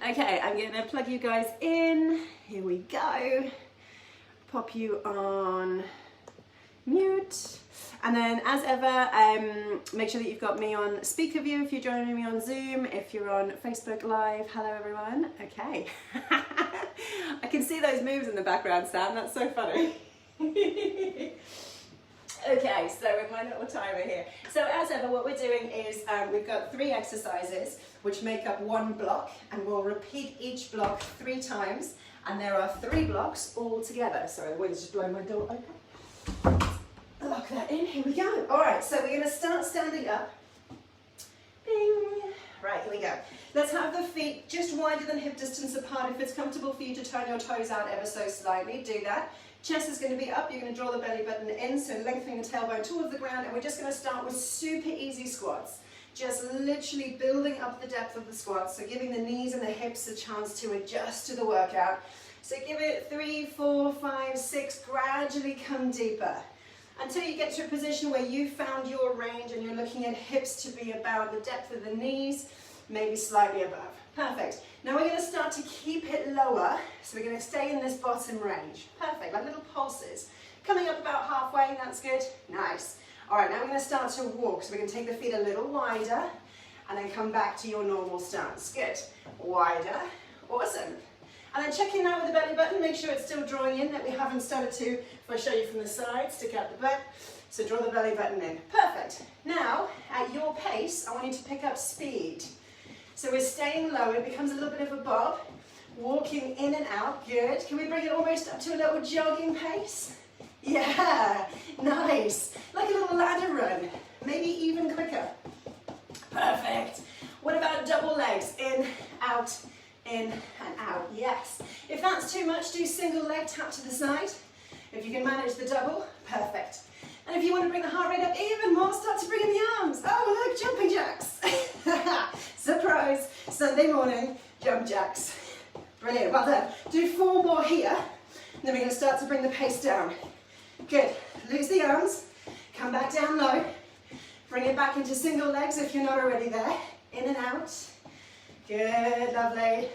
Okay, I'm going to plug you guys in. Here we go. Pop you on mute. And then as ever, make sure that you've got me on speaker view if you're joining me on Zoom, if you're on Facebook Live. Hello everyone. Okay. I can see those moves in the background, Sam. That's so funny. Okay, so with my little timer here. So as ever, what we're doing is we've got 3 exercises which make up one block, and we'll repeat each block 3 times, and there are 3 blocks all together. Sorry, the wind's just blowing my door open. Lock that in, here we go. All right, so we're gonna start standing up. Bing. Right, here we go. Let's have the feet just wider than hip distance apart. If it's comfortable for you to turn your toes out ever so slightly, do that. Chest is going to be up, you're going to draw the belly button in, so lengthening the tailbone towards the ground, and we're just going to start with super easy squats. Just literally building up the depth of the squats, so giving the knees and the hips a chance to adjust to the workout. So give it 3, 4, 5, 6, gradually come deeper, until you get to a position where you've found your range and you're looking at hips to be about the depth of the knees, maybe slightly above. Perfect. Now we're going to start to keep it lower, so we're going to stay in this bottom range. Perfect, like little pulses. Coming up about halfway, that's good. Nice. All right, now we're going to start to walk, so we're going to take the feet a little wider, and then come back to your normal stance. Good. Wider. Awesome. And then check in now with the belly button, make sure it's still drawing in, that we haven't started to, if I show you from the side, stick out the butt. So draw the belly button in. Perfect. Now, at your pace, I want you to pick up speed. So we're staying low, it becomes a little bit of a bob, walking in and out, good. Can we bring it almost up to a little jogging pace? Yeah, nice. Like a little ladder run, maybe even quicker. Perfect. What about double legs? In, and out, yes. If that's too much, do single leg, tap to the side. If you can manage the double, perfect. And if you want to bring the heart rate up even more, start to bring in the arms. Oh, look, jumping jacks. Surprise, Sunday morning, jump jacks. Brilliant, well done. Do 4 more here, and then we're going to start to bring the pace down. Good, lose the arms, come back down low. Bring it back into single legs if you're not already there. In and out. Good, lovely.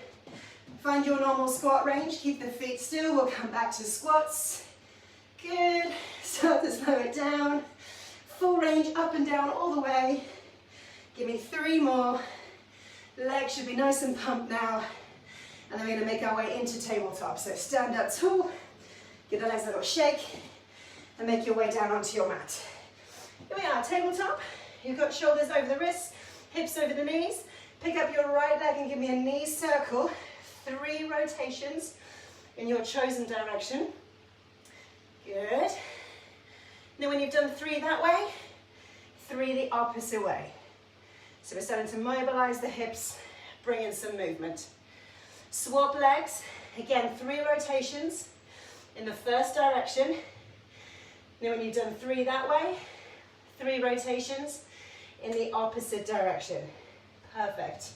Find your normal squat range, keep the feet still. We'll come back to squats. Good, start to slow it down. Full range, up and down all the way. Give me 3 more. Legs should be nice and pumped now. And then we're going to make our way into tabletop. So stand up tall, give the legs a little shake, and make your way down onto your mat. Here we are, tabletop. You've got shoulders over the wrists, hips over the knees. Pick up your right leg and give me a knee circle. 3 rotations in your chosen direction. Good. Now when you've done 3 that way, 3 the opposite way. So we're starting to mobilize the hips, bring in some movement. Swap legs, again 3 rotations in the first direction. Now when you've done 3 that way, 3 rotations in the opposite direction. Perfect.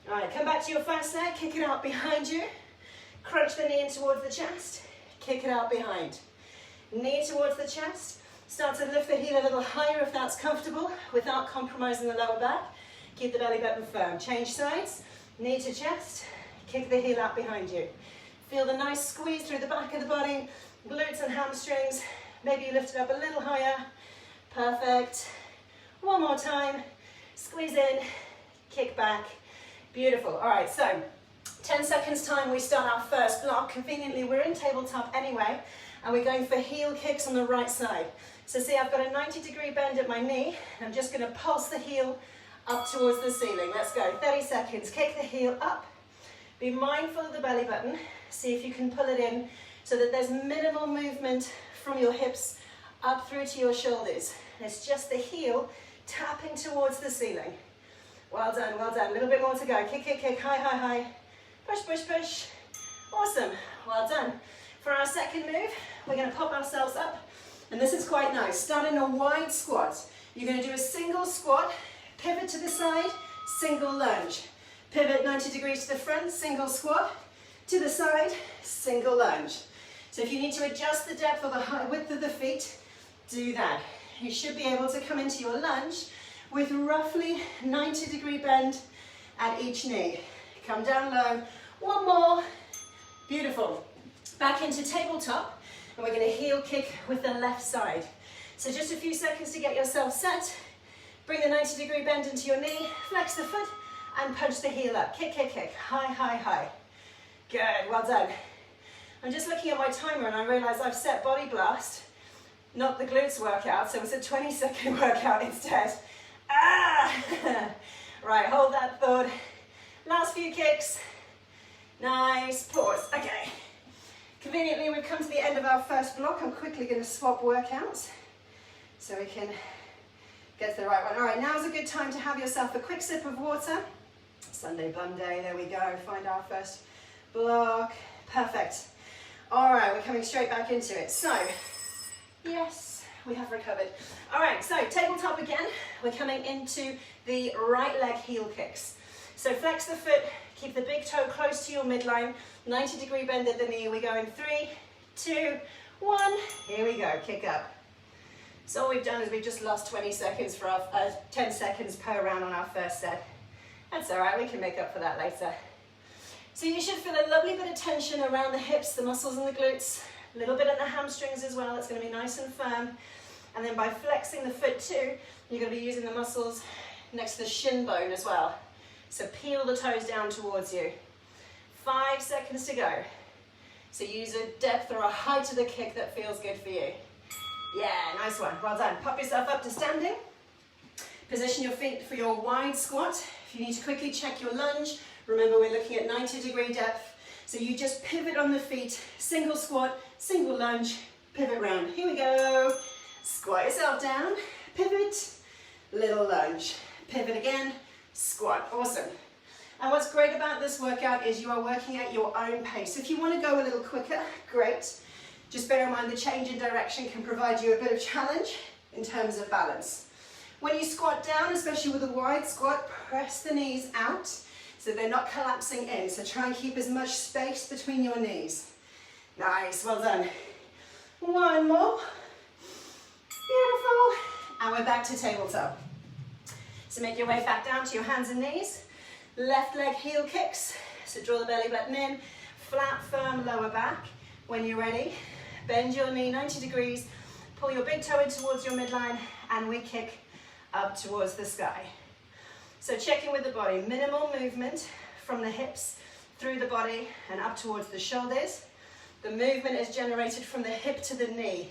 All right, come back to your first leg, kick it out behind you. Crunch the knee in towards the chest, kick it out behind. Knee towards the chest. Start to lift the heel a little higher if that's comfortable, without compromising the lower back. Keep the belly button firm. Change sides, knee to chest, kick the heel out behind you. Feel the nice squeeze through the back of the body, glutes and hamstrings. Maybe you lift it up a little higher. Perfect. One more time. Squeeze in, kick back. Beautiful. All right, so 10 seconds time we start our first block. Conveniently, we're in tabletop anyway, and we're going for heel kicks on the right side. So see, I've got a 90-degree bend at my knee. I'm just going to pulse the heel up towards the ceiling. Let's go. 30 seconds. Kick the heel up. Be mindful of the belly button. See if you can pull it in so that there's minimal movement from your hips up through to your shoulders. It's just the heel tapping towards the ceiling. Well done, well done. A little bit more to go. Kick, kick, kick. High, high, high. Push, push, push. Awesome. Well done. For our second move, we're going to pop ourselves up. And this is quite nice. Start in a wide squat. You're going to do a single squat, pivot to the side, single lunge. Pivot 90 degrees to the front, single squat, to the side, single lunge. So if you need to adjust the depth or the width of the feet, do that. You should be able to come into your lunge with roughly 90-degree bend at each knee. come down low. One more. Beautiful. Back into tabletop, and we're going to heel kick with the left side. So just a few seconds to get yourself set. Bring the 90-degree bend into your knee, flex the foot, and punch the heel up. Kick, kick, kick. High, high, high. Good, well done. I'm just looking at my timer and I realize I've set body blast, not the glutes workout, so it's a 20-second workout instead. Ah! Right, hold that thought. Last few kicks. Nice, pause. Okay. Conveniently, we've come to the end of our first block. I'm quickly going to swap workouts so we can get to the right one. All right, now's a good time to have yourself a quick sip of water. Sunday Bumday, there we go. Find our first block. Perfect. All right, we're coming straight back into it. So, yes, we have recovered. All right, so tabletop again. We're coming into the right leg heel kicks. So flex the foot, keep the big toe close to your midline, 90-degree bend at the knee. We go in 3, 2, 1. Here we go, kick up. So all we've done is we've just lost 20 seconds for our 10 seconds per round on our first set. That's all right, we can make up for that later. So you should feel a lovely bit of tension around the hips, the muscles and the glutes, a little bit at the hamstrings as well. It's going to be nice and firm. And then by flexing the foot too, you're going to be using the muscles next to the shin bone as well. So peel the toes down towards you. 5 seconds to go. So use a depth or a height of the kick that feels good for you. Yeah, nice one. Well done. Pop yourself up to standing. Position your feet for your wide squat. If you need to quickly check your lunge, remember we're looking at 90-degree depth. So you just pivot on the feet, single squat, single lunge, pivot round. Here we go. Squat yourself down, pivot, little lunge. Pivot again, squat. Awesome. And what's great about this workout is you are working at your own pace. If you want to go a little quicker, great. Just bear in mind the change in direction can provide you a bit of challenge in terms of balance. When you squat down, especially with a wide squat, press the knees out so they're not collapsing in. So try and keep as much space between your knees. Nice, well done. One more. Beautiful. And we're back to tabletop. So make your way back down to your hands and knees. Left leg heel kicks. So draw the belly button in. Flat, firm lower back. When you're ready, bend your knee 90 degrees. Pull your big toe in towards your midline. And we kick up towards the sky. So check in with the body. Minimal movement from the hips through the body and up towards the shoulders. The movement is generated from the hip to the knee.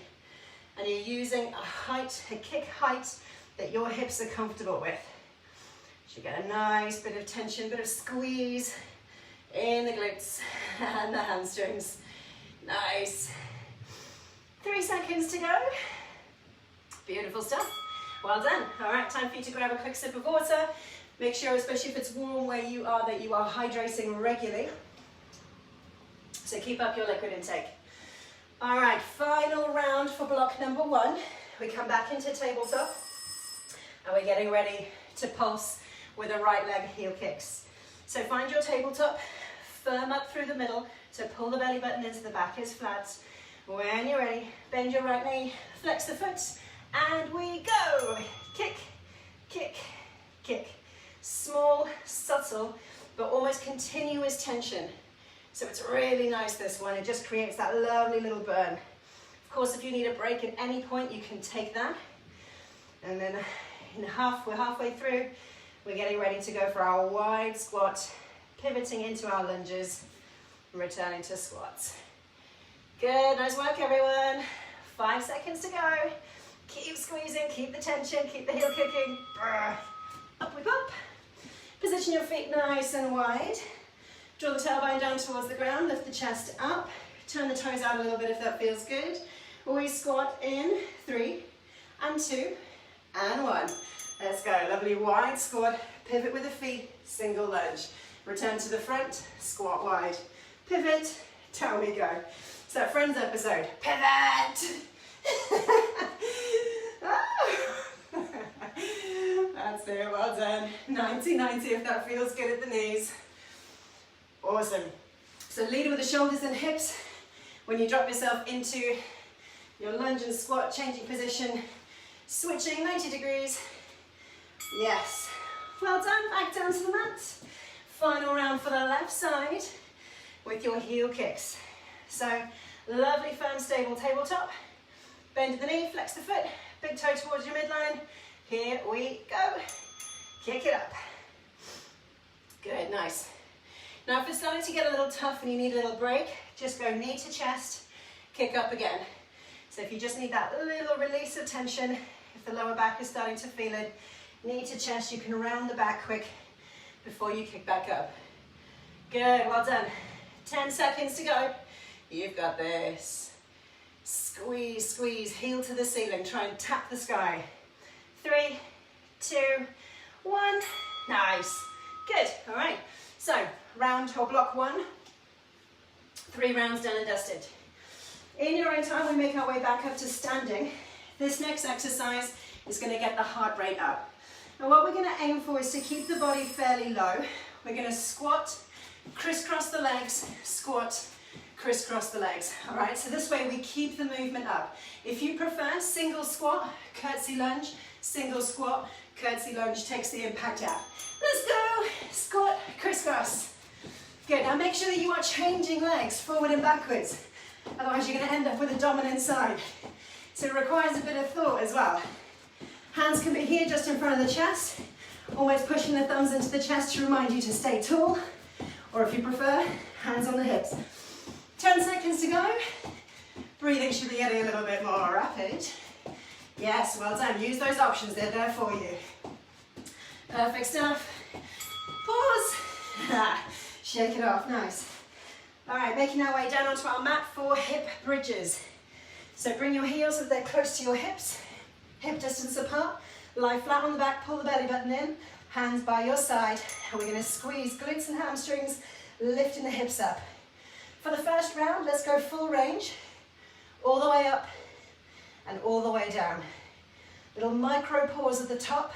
And you're using a height, a kick height that your hips are comfortable with. You get a nice bit of tension, bit of squeeze in the glutes and the hamstrings. Nice. 3 seconds to go. Beautiful stuff. Well done. All right, time for you to grab a quick sip of water. Make sure, especially if it's warm where you are, that you are hydrating regularly. So keep up your liquid intake. All right, final round for block number 1. We come back into tabletop and we're getting ready to pulse with the right leg heel kicks. So find your tabletop, firm up through the middle, so pull the belly button into the back is flat. When you're ready, bend your right knee, flex the foot, and we go. Kick, kick, kick. Small, subtle, but almost continuous tension. So it's really nice, this one. It just creates that lovely little burn. Of course, if you need a break at any point, you can take that. And then we're halfway through. We're getting ready to go for our wide squat, pivoting into our lunges, returning to squats. Good, nice work everyone. 5 seconds to go. Keep squeezing, keep the tension, keep the heel kicking. Up we pop. Position your feet nice and wide. Draw the tailbone down towards the ground, lift the chest up. Turn the toes out a little bit if that feels good. We squat in 3 and 2 and 1. Let's go, lovely wide squat, pivot with the feet, single lunge. Return to the front, squat wide. Pivot, down we go. So Friends episode, pivot! That's it, well done. 90-90 if that feels good at the knees. Awesome. So lead with the shoulders and hips. When you drop yourself into your lunge and squat, changing position, switching 90 degrees. Yes. Well done, back down to the mat. Final round for the left side with your heel kicks. So lovely, firm, stable tabletop. Bend the knee, flex the foot, big toe towards your midline. Here we go. Kick it up. Good, nice. Now if it's starting to get a little tough and you need a little break, just go knee to chest, kick up again. So if you just need that little release of tension, if the lower back is starting to feel it, knee to chest, you can round the back quick before you kick back up. Good, well done. 10 seconds to go. You've got this. Squeeze, squeeze, heel to the ceiling. Try and tap the sky. 3, 2, 1. Nice. Good, all right. So, round or block 1. 3 rounds done and dusted. In your own time, we make our way back up to standing. This next exercise is going to get the heart rate up. And what we're going to aim for is to keep the body fairly low. We're going to squat, crisscross the legs, squat, crisscross the legs. All right, so this way we keep the movement up. If you prefer, single squat, curtsy lunge, single squat, curtsy lunge takes the impact out. Let's go, squat, crisscross. Good, now make sure that you are changing legs forward and backwards. Otherwise you're going to end up with a dominant side. So it requires a bit of thought as well. Hands can be here just in front of the chest, always pushing the thumbs into the chest to remind you to stay tall, or if you prefer, hands on the hips. 10 seconds to go. Breathing should be getting a little bit more rapid. Yes, well done. Use those options, they're there for you. Perfect stuff. Pause. Shake it off, nice. All right, making our way down onto our mat for hip bridges. So bring your heels so they're close to your hips, hip distance apart, lie flat on the back, pull the belly button in, hands by your side, and we're going to squeeze glutes and hamstrings, lifting the hips up. For the first round, let's go full range, all the way up and all the way down. Little micro pause at the top.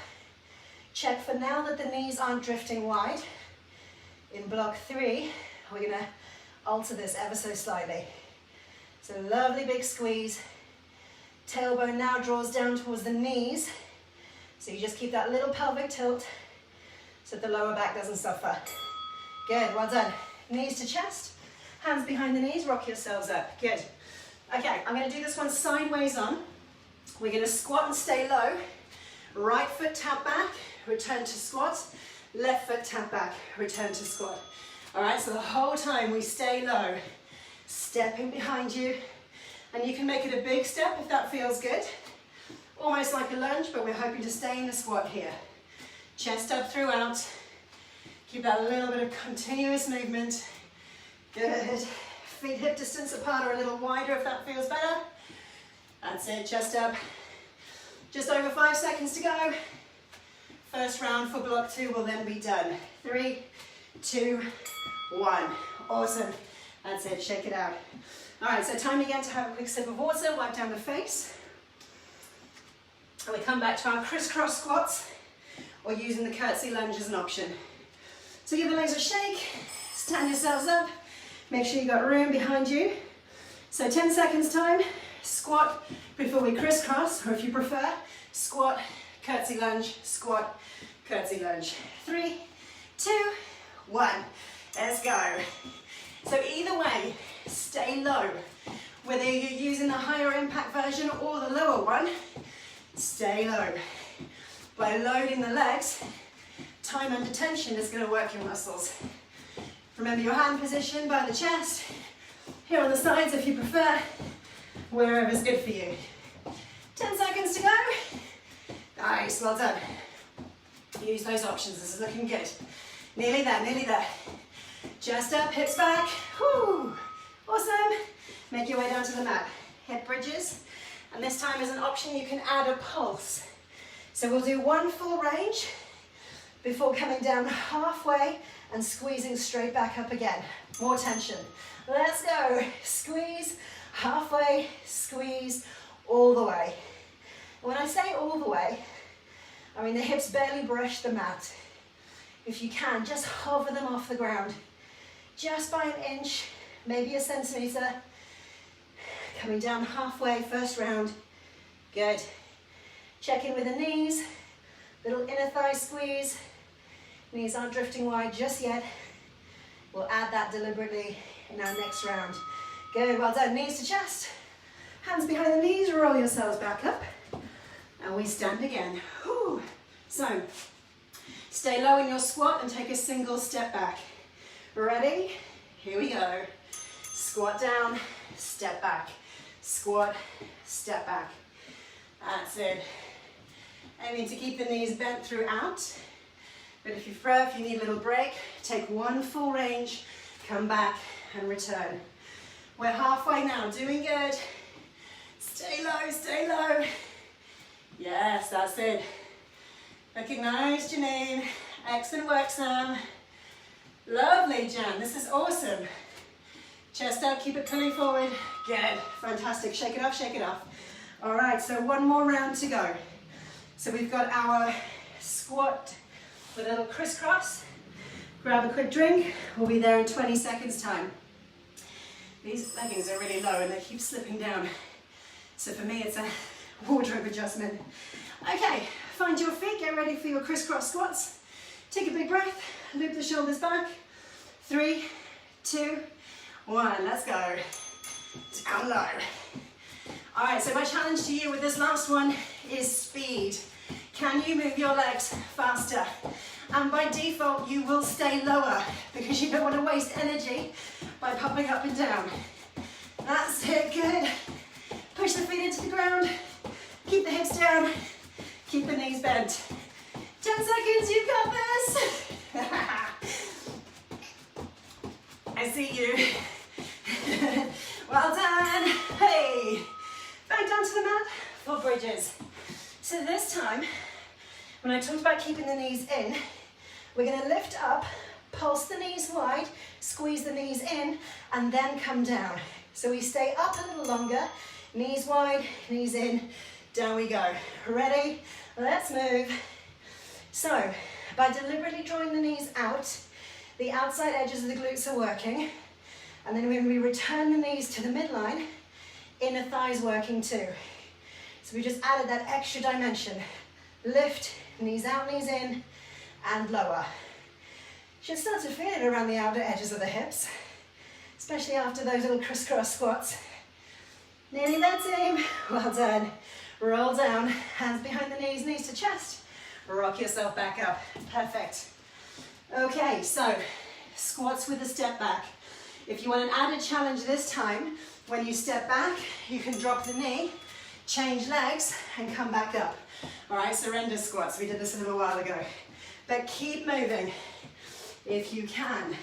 Check for now that the knees aren't drifting wide. In block 3, we're going to alter this ever so slightly. So lovely big squeeze. Tailbone now draws down towards the knees. So you just keep that little pelvic tilt so the lower back doesn't suffer. Good, well done. Knees to chest, hands behind the knees, rock yourselves up. Good. Okay, I'm going to do this one sideways on. We're going to squat and stay low. Right foot tap back, return to squat. Left foot tap back, return to squat. All right, so the whole time we stay low. Stepping behind you, and you can make it a big step if that feels good. Almost like a lunge, but we're hoping to stay in the squat here. Chest up throughout. Keep that little bit of continuous movement. Good. Feet hip distance apart or a little wider if that feels better. That's it, chest up. Just over 5 seconds to go. First round for block 2 will then be done. 3, 2, 1. Awesome. That's it, shake it out. All right, so time again to have a quick sip of water, wipe down the face. And we come back to our crisscross squats or using the curtsy lunge as an option. So give the legs a shake, stand yourselves up, make sure you've got room behind you. So 10 seconds time, squat before we crisscross, or if you prefer, squat, curtsy lunge, squat, curtsy lunge. 3, 2, 1, let's go. So either way, stay low. Whether you're using the higher impact version or the lower one, stay low. By loading the legs, time under tension is going to work your muscles. Remember your hand position by the chest, here on the sides if you prefer, wherever's good for you. 10 seconds to go. Nice, well done. Use those options, this is looking good. Nearly there, nearly there. Chest up, hips back. Whoo! Awesome. Make your way down to the mat. Hip bridges. And this time as an option, you can add a pulse. So we'll do 1 full range before coming down halfway and squeezing straight back up again. More tension. Let's go. Squeeze, halfway, squeeze, all the way. When I say all the way, I mean the hips barely brush the mat. If you can, just hover them off the ground. Just by an inch, maybe a centimetre. Coming down halfway, first round. Good. Check in with the knees. Little inner thigh squeeze. Knees aren't drifting wide just yet. We'll add that deliberately in our next round. Good, well done. Knees to chest, hands behind the knees, roll yourselves back up, and we stand again. Whew. So, stay low in your squat and take a single step back. Ready? Here we go. Squat down, step back. Squat, step back. That's it. Aiming to keep the knees bent throughout. But if you need a little break, take one full range, come back and return. We're halfway now, doing good. Stay low, stay low. Yes, that's it. Looking nice, Janine. Excellent work, Sam. Lovely, Jan. This is awesome. Chest up, keep it pulling forward. Good, fantastic. Shake it off, shake it off. All right, so one more round to go. So we've got our squat with a little crisscross. Grab a quick drink. We'll be there in 20 seconds time. These leggings are really low and they keep slipping down. So for me, it's a wardrobe adjustment. Okay, find your feet, get ready for your crisscross squats. Take a big breath, loop the shoulders back. 3, 2, 1, let's go. Down low. All right, so my challenge to you with this last one is speed. Can you move your legs faster? And by default, you will stay lower because you don't want to waste energy by popping up and down. That's it, good. Push the feet into the ground, keep the hips down, keep the knees bent. 10 seconds, you've got this. I see you. Well done. Hey, back down to the mat for bridges. So this time, when I talked about keeping the knees in, we're going to lift up, pulse the knees wide, squeeze the knees in, and then come down. So we stay up a little longer, knees wide, knees in, down we go. Ready? Let's move. So, by deliberately drawing the knees out, the outside edges of the glutes are working, and then when we return the knees to the midline, inner thighs working too. So we just added that extra dimension. Lift, knees out, knees in, and lower. Should start to feel it around the outer edges of the hips, especially after those little crisscross squats. Nearly there, team. Well done. Roll down, hands behind the knees, knees to chest. Rock yourself back up. Perfect. Okay, so squats with a step back. If you want an added challenge this time, when you step back, you can drop the knee, change legs, and come back up. All right, surrender squats. We did this a little while ago. But keep moving if you can.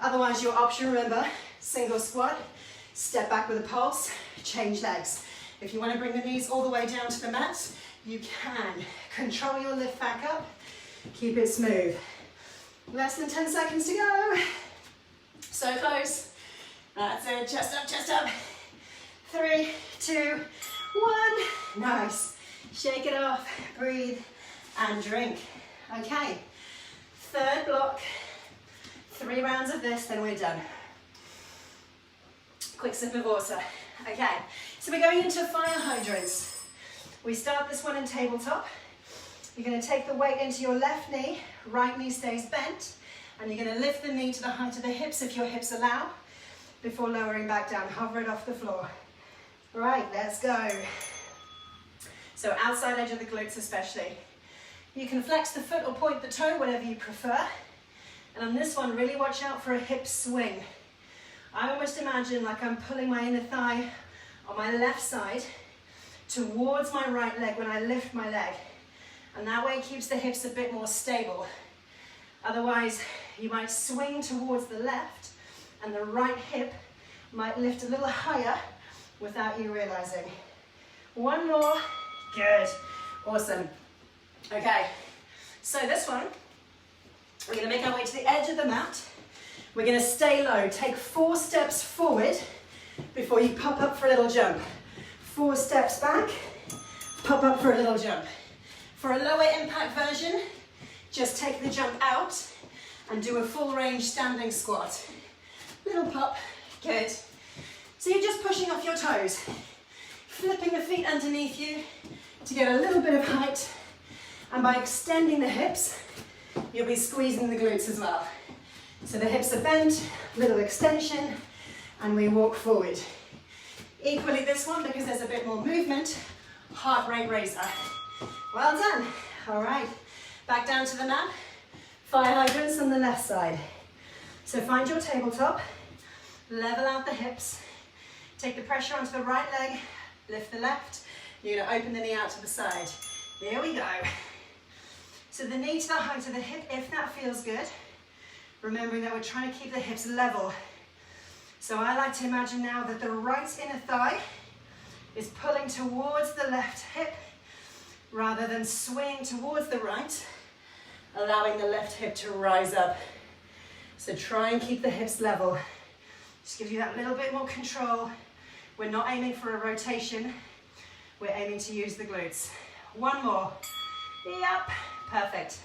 Otherwise, your option, remember, single squat, step back with a pulse, change legs. If you want to bring the knees all the way down to the mat, you can. Control your lift back up, keep it smooth. Less than 10 seconds to go. So close. That's it, chest up. 3, 2, 1. Nice. Shake it off, breathe, and drink. Okay, third block, 3 rounds of this, then we're done. Quick sip of water. Okay, so we're going into fire hydrants. We start this one in tabletop. You're going to take the weight into your left knee, right knee stays bent, and you're going to lift the knee to the height of the hips if your hips allow, before lowering back down, hover it off the floor. Right, let's go. So outside edge of the glutes especially. You can flex the foot or point the toe, whatever you prefer. And on this one, really watch out for a hip swing. I almost imagine like I'm pulling my inner thigh on my left side towards my right leg when I lift my leg. And that way it keeps the hips a bit more stable. Otherwise, you might swing towards the left and the right hip might lift a little higher without you realizing. One more. Good. Awesome. Okay, so this one, we're going to make our way to the edge of the mat. We're going to stay low. Take 4 steps forward before you pop up for a little jump. 4 steps back, pop up for a little jump. For a lower impact version, just take the jump out and do a full range standing squat. Little pop, good. So you're just pushing off your toes, flipping the feet underneath you to get a little bit of height. And by extending the hips, you'll be squeezing the glutes as well. So the hips are bent, little extension, and we walk forward. Equally this one, because there's a bit more movement, heart rate raiser. Well done. All right, back down to the mat. Fire hydrants on the left side. So find your tabletop, level out the hips, take the pressure onto the right leg, lift the left. You're going to open the knee out to the side. Here we go. So the knee to the height of the hip, if that feels good. Remembering that we're trying to keep the hips level. So I like to imagine now that the right inner thigh is pulling towards the left hip rather than swinging towards the right, allowing the left hip to rise up. So try and keep the hips level. Just gives you that little bit more control. We're not aiming for a rotation. We're aiming to use the glutes. One more. Yep, perfect.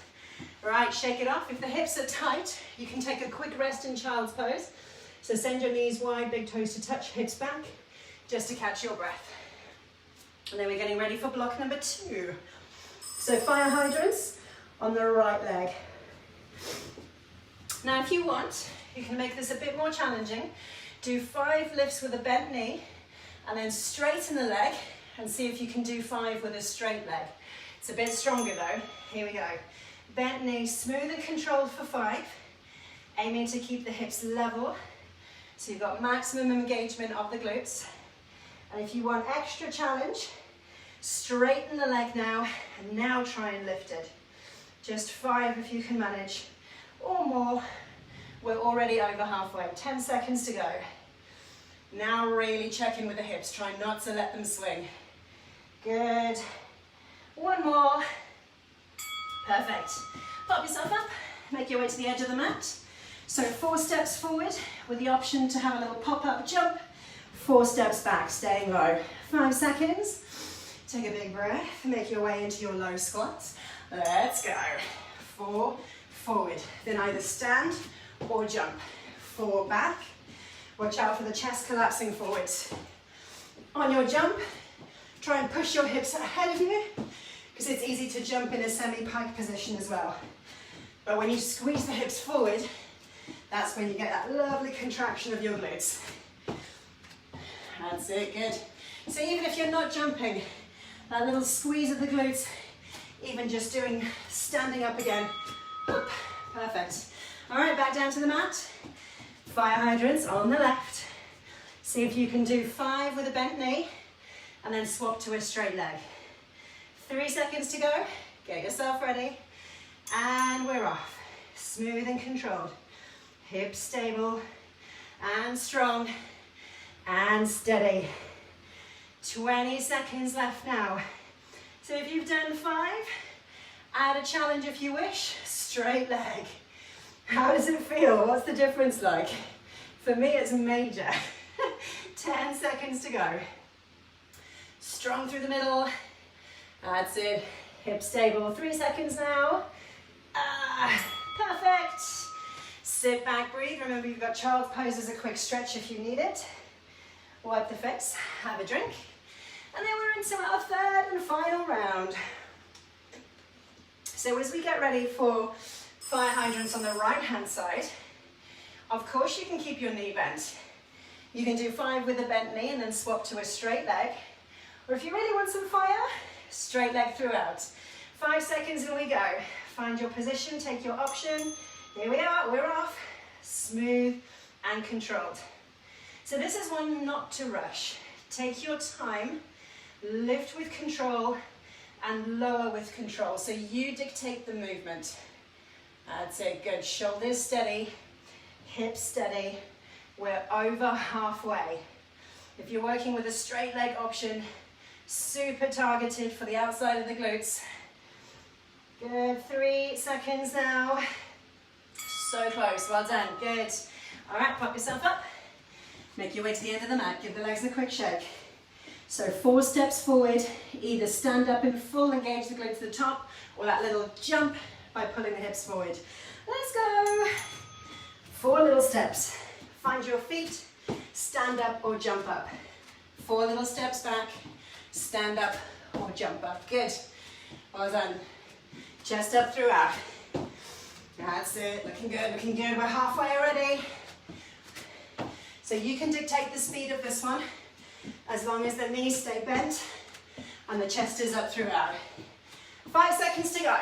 Right, shake it off. If the hips are tight, you can take a quick rest in child's pose. So send your knees wide, big toes to touch, hips back, just to catch your breath. And then we're getting ready for block number 2. So fire hydrants on the right leg. Now if you want, you can make this a bit more challenging. Do 5 lifts with a bent knee, and then straighten the leg, and see if you can do 5 with a straight leg. It's a bit stronger though. Here we go. Bent knee, smooth and controlled for 5. Aiming to keep the hips level. So you've got maximum engagement of the glutes. And if you want extra challenge, straighten the leg now, and now try and lift it. Just 5 if you can manage, or more. We're already over halfway, 10 seconds to go. Now really check in with the hips, try not to let them swing. Good. One more. Perfect. Pop yourself up, make your way to the edge of the mat. So 4 steps forward with the option to have a little pop-up jump. 4 steps back, staying low. 5 seconds. Take a big breath, make your way into your low squats. Let's go. 4 forward, then either stand or jump. 4 back. Watch out for the chest collapsing forwards. On your jump, try and push your hips ahead of you, because it's easy to jump in a semi-pike position as well. But when you squeeze the hips forward, that's when you get that lovely contraction of your glutes. That's it, good. So even if you're not jumping, that little squeeze of the glutes, even just doing standing up again. Whoop, perfect. All right, back down to the mat. Fire hydrants on the left. See if you can do 5 with a bent knee, and then swap to a straight leg. 3 seconds to go. Get yourself ready. And we're off. Smooth and controlled. Hips stable and strong and steady. 20 seconds left now. So if you've done 5, add a challenge if you wish. Straight leg. How does it feel? What's the difference like? For me, it's major. 10 seconds to go. Strong through the middle. That's it. Hip stable. 3 seconds now. Perfect. Sit back, breathe. Remember, you've got child's pose as a quick stretch if you need it. Wipe the face, have a drink. And then we're into our 3rd and final round. So as we get ready for fire hydrants on the right-hand side, of course you can keep your knee bent. You can do 5 with a bent knee and then swap to a straight leg. Or if you really want some fire, straight leg throughout. 5 seconds and we go. Find your position, take your option. Here we are, we're off. Smooth and controlled. So this is one not to rush. Take your time, lift with control and lower with control. So you dictate the movement. That's it, good. Shoulders steady, hips steady. We're over halfway. If you're working with a straight leg option, super targeted for the outside of the glutes. Good, 3 seconds now. So close, well done, good. All right, pop yourself up. Make your way to the end of the mat, give the legs a quick shake. So 4 steps forward, either stand up in full, engage the glutes to the top, or that little jump by pulling the hips forward. Let's go. 4 little steps. Find your feet, stand up or jump up. 4 little steps back, stand up or jump up. Good, well done. Chest up throughout. That's it, looking good, looking good. We're halfway already. So you can dictate the speed of this one as long as the knees stay bent and the chest is up throughout. 5 seconds to go.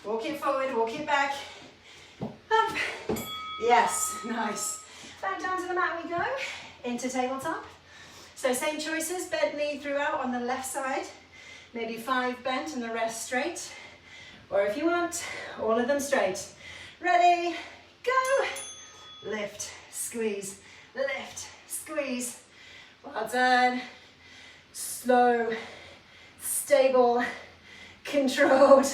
Walk it forward, walk it back. Up. Yes, nice. Back down to the mat we go. Into tabletop. So same choices, bent knee throughout on the left side. Maybe 5 bent and the rest straight. Or if you want, all of them straight. Ready, go. Lift, squeeze, lift, squeeze. Well done. Slow, stable, controlled.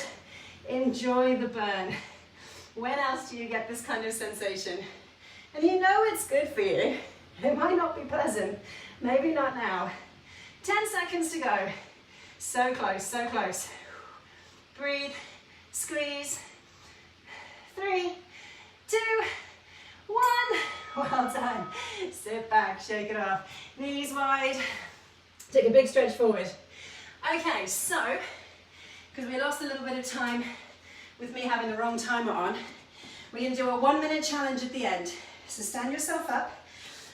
Enjoy the burn. When else do you get this kind of sensation? And you know it's good for you. It might not be pleasant. Maybe not now. 10 seconds to go. So close, so close. Breathe, squeeze. 3, 2, 1. Well done. Sit back, shake it off. Knees wide. Take a big stretch forward. Okay, so, because we lost a little bit of time with me having the wrong timer on, we're going to do a 1-minute challenge at the end. So stand yourself up.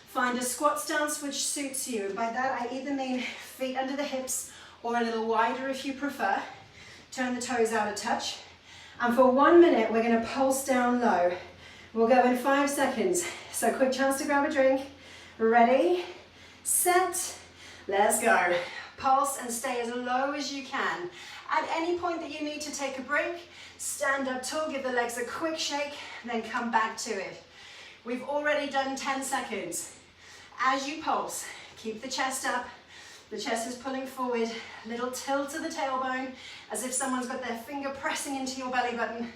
Find a squat stance which suits you. And by that, I either mean feet under the hips or a little wider if you prefer. Turn the toes out a touch. And for 1 minute, we're going to pulse down low. We'll go in 5 seconds. So quick chance to grab a drink. Ready, set, let's go. Pulse and stay as low as you can. At any point that you need to take a break, stand up tall, give the legs a quick shake, then come back to it. We've already done 10 seconds. As you pulse, keep the chest up. The chest is pulling forward, little tilt of the tailbone, as if someone's got their finger pressing into your belly button,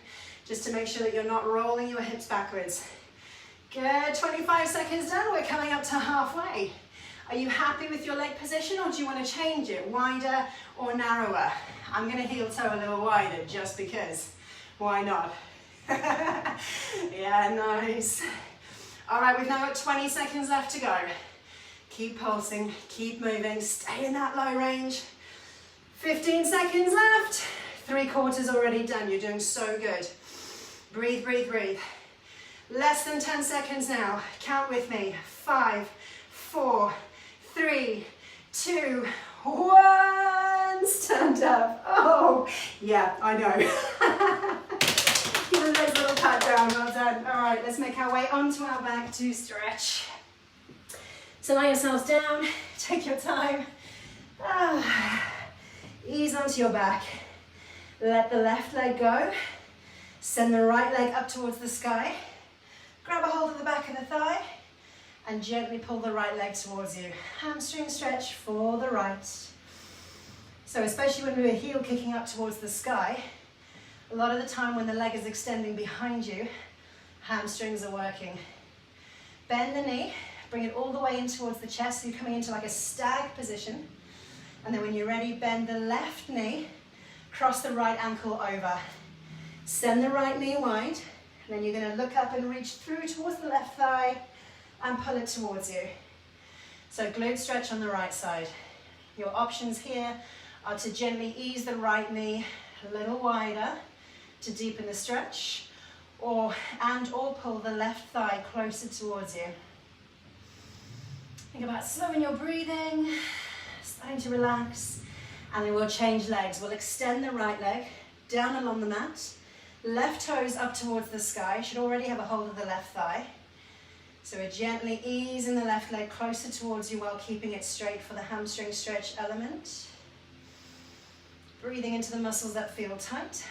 just to make sure that you're not rolling your hips backwards. Good, 25 seconds done, we're coming up to halfway. Are you happy with your leg position, or do you want to change it, wider or narrower? I'm going to heel toe a little wider, just because. Why not? Yeah, nice. All right, we've now got 20 seconds left to go. Keep pulsing, keep moving, stay in that low range. 15 seconds left. 3/4 already done, you're doing so good. Breathe, breathe, breathe. Less than 10 seconds now. Count with me. 5, 4, 3, 2, 1. Stand up. Oh, yeah, I know. Give a nice little pat down, well done. All right, let's make our way onto our back to stretch. So lie yourselves down, take your time. Ease onto your back. Let the left leg go. Send the right leg up towards the sky. Grab a hold of the back of the thigh and gently pull the right leg towards you. Hamstring stretch for the right. So especially when we're heel kicking up towards the sky, a lot of the time when the leg is extending behind you, hamstrings are working. Bend the knee, bring it all the way in towards the chest, so you're coming into like a stag position. And then when you're ready, bend the left knee, cross the right ankle over. Send the right knee wide, and then you're going to look up and reach through towards the left thigh and pull it towards you. So glute stretch on the right side. Your options here are to gently ease the right knee a little wider to deepen the stretch, or pull the left thigh closer towards you. Think about slowing your breathing, starting to relax, and then we'll change legs. We'll extend the right leg down along the mat, left toes up towards the sky, should already have a hold of the left thigh. So we're gently easing the left leg closer towards you while keeping it straight for the hamstring stretch element. Breathing into the muscles that feel tight.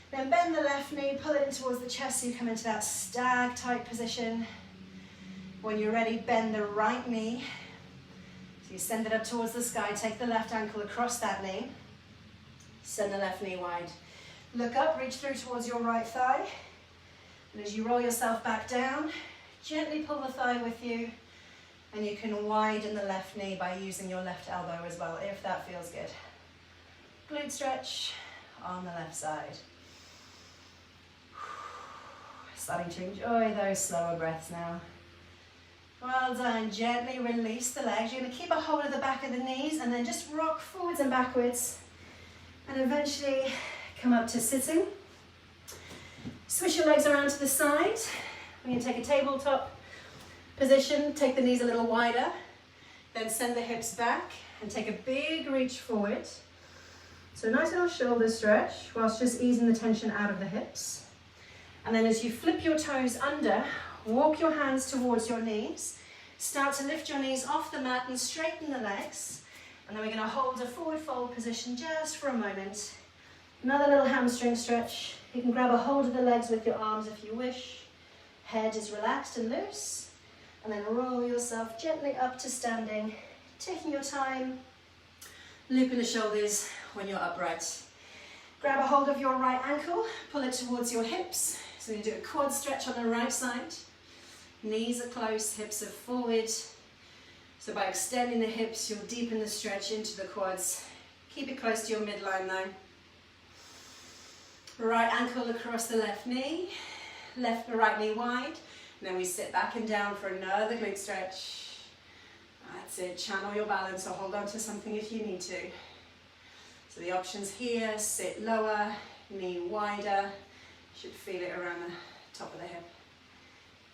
Then bend the left knee, pull it in towards the chest so you come into that stag type position. When you're ready, bend the right knee. So you send it up towards the sky, take the left ankle across that knee. Send the left knee wide. Look up, reach through towards your right thigh. And as you roll yourself back down, gently pull the thigh with you. And you can widen the left knee by using your left elbow as well, if that feels good. Glute stretch on the left side. Starting to enjoy those slower breaths now. Well done. Gently release the legs. You're going to keep a hold of the back of the knees and then just rock forwards and backwards. And eventually come up to sitting. Switch your legs around to the side. We're going to take a tabletop position, take the knees a little wider, then send the hips back and take a big reach forward. So nice little shoulder stretch whilst just easing the tension out of the hips. And then as you flip your toes under, walk your hands towards your knees. Start to lift your knees off the mat and straighten the legs. And then we're going to hold a forward fold position just for a moment. Another little hamstring stretch. You can grab a hold of the legs with your arms if you wish. Head is relaxed and loose. And then roll yourself gently up to standing, taking your time, looping the shoulders when you're upright. Grab a hold of your right ankle, pull it towards your hips. So you do a quad stretch on the right side. Knees are close, hips are forward. So by extending the hips, you'll deepen the stretch into the quads. Keep it close to your midline though. Right ankle across the left knee, right knee wide. And then we sit back and down for another glute stretch. That's it, channel your balance or hold on to something if you need to. So the options here, sit lower, knee wider. You should feel it around the top of the hip.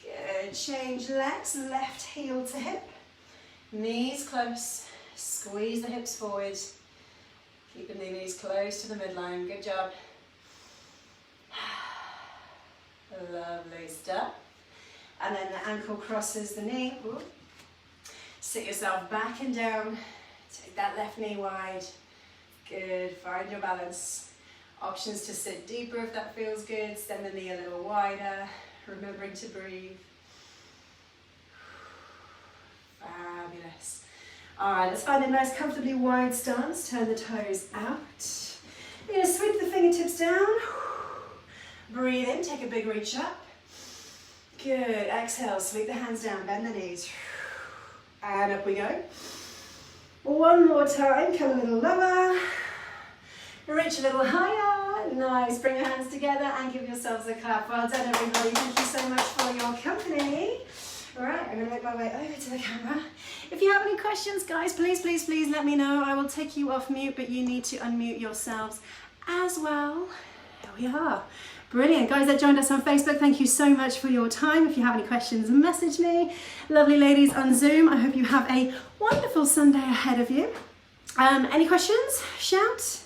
Good, change legs, left heel to hip. Knees close, squeeze the hips forward. Keeping the knees close to the midline, good job. Lovely stuff. And then the ankle crosses the knee. Ooh. Sit yourself back and down. Take that left knee wide. Good, find your balance. Options to sit deeper if that feels good. Send the knee a little wider. Remembering to breathe. Fabulous. All right, let's find a nice comfortably wide stance. Turn the toes out. You're going to sweep the fingertips down. Breathe in, take a big reach up. Good, exhale, sweep the hands down, bend the knees. And up we go. One more time, come a little lower. Reach a little higher. Nice, bring your hands together and give yourselves a clap. Well done everybody, thank you so much for your company. All right, I'm gonna make my way over to the camera. If you have any questions, guys, please let me know. I will take you off mute, but you need to unmute yourselves as well. Here we are. Brilliant. Guys that joined us on Facebook, thank you so much for your time. If you have any questions, message me. Lovely ladies on Zoom, I hope you have a wonderful Sunday ahead of you. Any questions? Shout.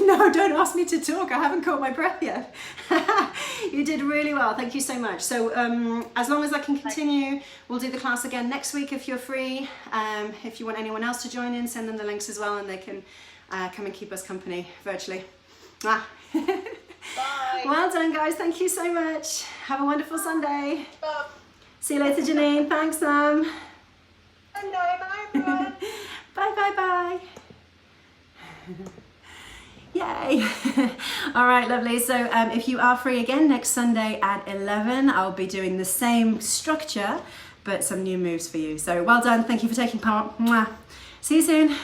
No, don't ask me to talk. I haven't caught my breath yet. You did really well. Thank you so much. So as long as I can continue, we'll do the class again next week if you're free. If you want anyone else to join in, send them the links as well and they can come and keep us company virtually. Bye. Well done, guys. Thank you so much. Have a wonderful Sunday. Bye. See you later, Janine. Thanks, Sam. Bye, everyone. Bye. Yay. All right, lovely. So if you are free again next Sunday at 11, I'll be doing the same structure, but some new moves for you. So well done. Thank you for taking part. Mwah. See you soon.